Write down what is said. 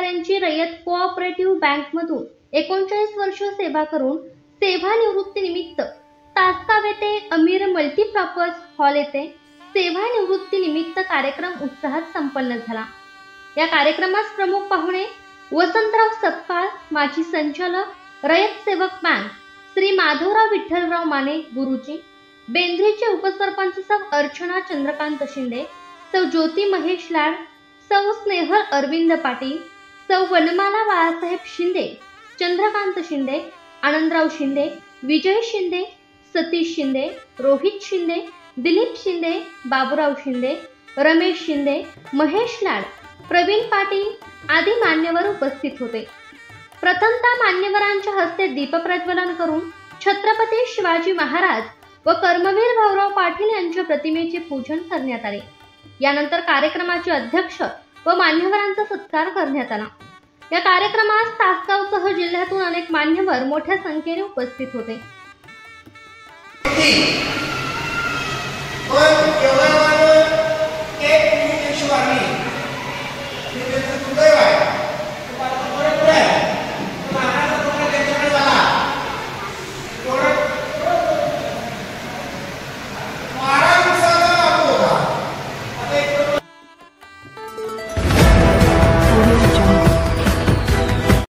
यांची रयत कोऑपरेटिव्ह बँकमधून 39 वर्ष सेवा करून सेवानिवृत्तीनिमित्त तासगाव येथे अमीर मल्टीपर्पज हॉल येथे सेवानिवृत्तीनिमित्त कार्यक्रम उत्साहात संपन्न झाला। या कार्यक्रमास प्रमुख पाहुणे वसंतराव सपकाळ, माजी संचालक रयत सेवक बँक श्री माधवराव विठ्ठलराव माने गुरुजी, बेंद्रीचे उपसरपंच सौ अर्चना चंद्रकांत शिंदे, सौ ज्योती महेश लाड, सौ स्नेहल अरविंद पाटील, सौ वनमाला बाळासाहेब शिंदे, चंद्रकांत शिंदे, आनंदराव शिंदे, विजय शिंदे, सतीश शिंदे, रोहित शिंदे, दिलीप शिंदे, बाबूराव शिंदे, रमेश शिंदे, महेश लाड, प्रवीण पाटील आदी मान्यवर उपस्थित होते। प्रथमतः मान्यवरांच्या हस्ते दीपप्रज्वलन करून छत्रपती शिवाजी महाराज व कर्मवीर भाऊराव पाटील यांच्या प्रतिमेचे पूजन करण्यात आले। यानंतर कार्यक्रमाचे अध्यक्ष व मान्यवरांचा सत्कार करण्यात आला। या कार्यक्रमास तासगावसह जिल्ह्यातून अनेक मान्यवर मोठ्या संख्येने उपस्थित होते। एक